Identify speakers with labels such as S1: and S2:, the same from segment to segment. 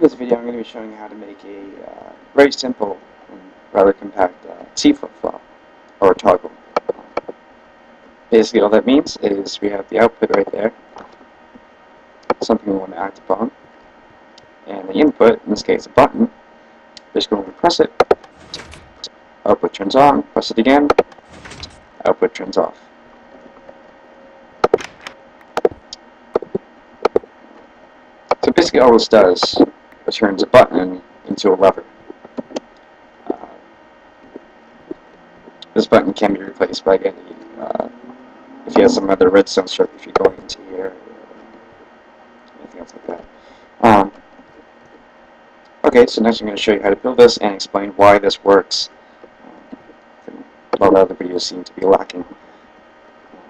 S1: this video, I'm going to be showing you how to make a very simple and rather compact T flip-flop, or toggle. Basically, all that means is we have the output right there, something we want to act upon, and the input, in this case a button. Basically, when we press it, output turns on, press it again, output turns off. So basically all this does is turns a button into a lever. This button can be replaced by any, if you have some other redstone circuit, if you're going into here, or anything else like that. Okay, so next I'm going to show you how to build this and explain why this works. A lot of other videos seem to be lacking.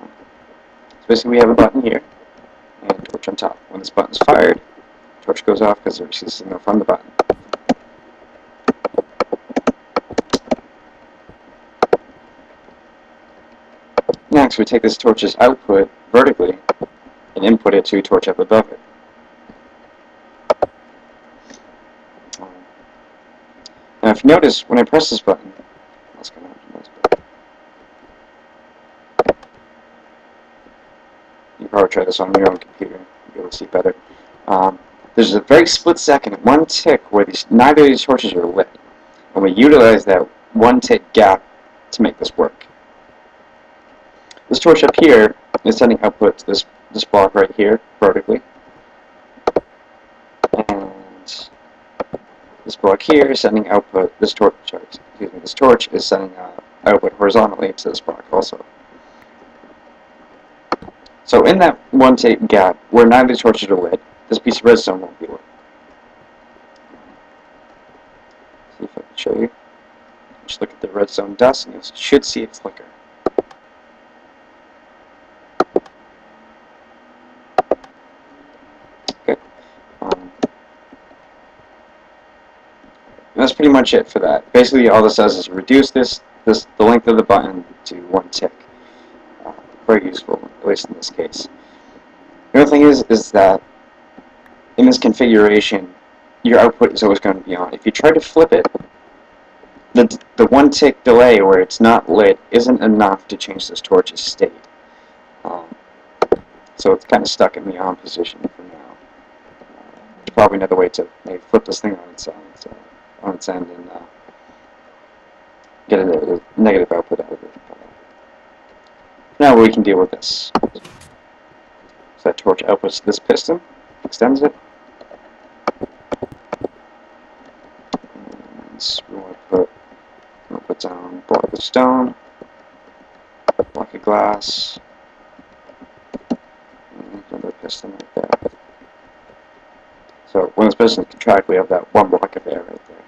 S1: So basically we have a button here, and a torch on top. When this button is fired, torch goes off because there's a signal from the button. Next, we take this torch's output vertically and input it to a torch up above it. Now, if you notice, when I press this button, what's going to happen? You probably try this on your own computer, you'll be able to see better. There's a very split second, one tick, where neither of these torches are lit, and we utilize that one tick gap to make this work. This torch up here is sending output to this block right here, vertically, and this block here is sending output. This torch is sending output horizontally to this block also. So in that one tick gap, where neither of these torches are lit, this piece of redstone won't be lit. See if I can show you. Just look at the redstone dust, and you should see it flicker. Okay. And that's pretty much it for that. Basically, all this does is reduce the length of the button to one tick. Very useful, at least in this case. The other thing is that in this configuration, your output is always going to be on. If you try to flip it, the one tick delay where it's not lit isn't enough to change this torch's state. So it's kind of stuck in the on position for now. There's probably another way to maybe flip this thing on its end and get a negative output out of it. Now we can deal with this. So that torch outputs this piston, extends it. And we want to put down a block of stone, a block of glass, and another piston right there. So when this piston is contract, we have that one block of air right there.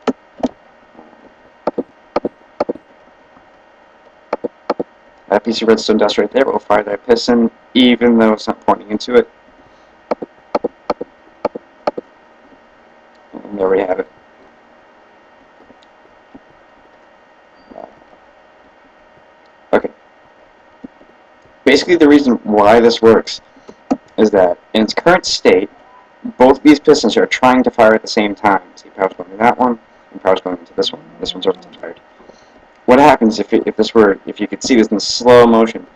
S1: That piece of redstone dust right there will fire that piston, even though it's not pointing into it. And there we have it. Okay. Basically, the reason why this works is that in its current state, both these pistons are trying to fire at the same time. See, power's going to that one, and power's going into this one. This one's already fired. What happens if you could see this in slow motion?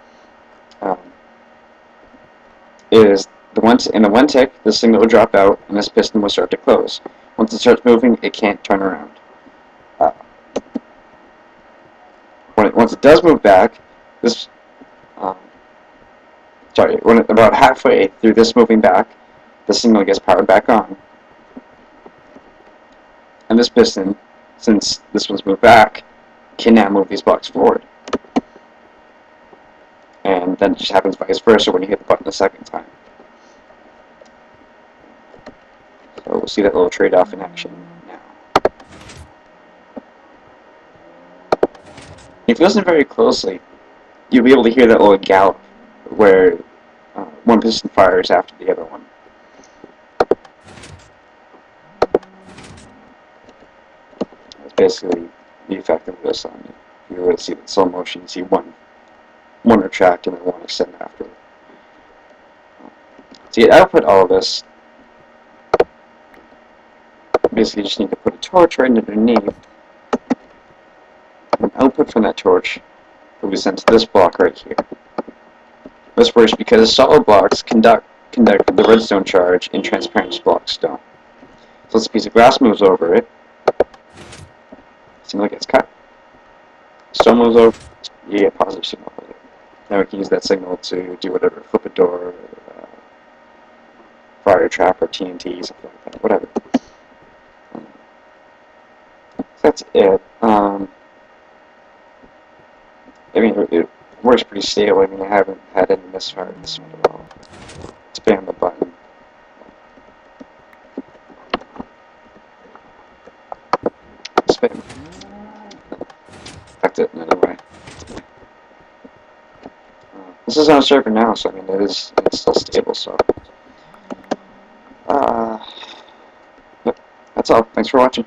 S1: Is in the one tick, the signal will drop out, and this piston will start to close. Once it starts moving, it can't turn around. Once it does move back, about halfway through this moving back, the signal gets powered back on, and this piston, since this one's moved back, can now move these blocks forward. And then it just happens vice versa when you hit the button a second time. So we'll see that little trade-off in action now. If you listen very closely, you'll be able to hear that little gallop where one piston fires after the other one. That's basically the effect of this on you. You really see the slow motion. You see one retract and then one extend afterward. To output all of this, basically you just need to put a torch right underneath. An output from that torch will be sent to this block right here. This works because solid blocks conduct the redstone charge in transparent blocks don't. So this piece of glass moves over it. Signal gets cut. Stone moves over. You get positive signal. Now we can use that signal to do whatever, flip a door, fire trap, or TNT, something like that, whatever. So that's it. I mean, it works pretty stable. I mean, I haven't had any misfire in this one at all. Spam the button. Spam. That's it, anyway. This is on a server now, so I mean, it's still stable, so. Yep, that's all. Thanks for watching.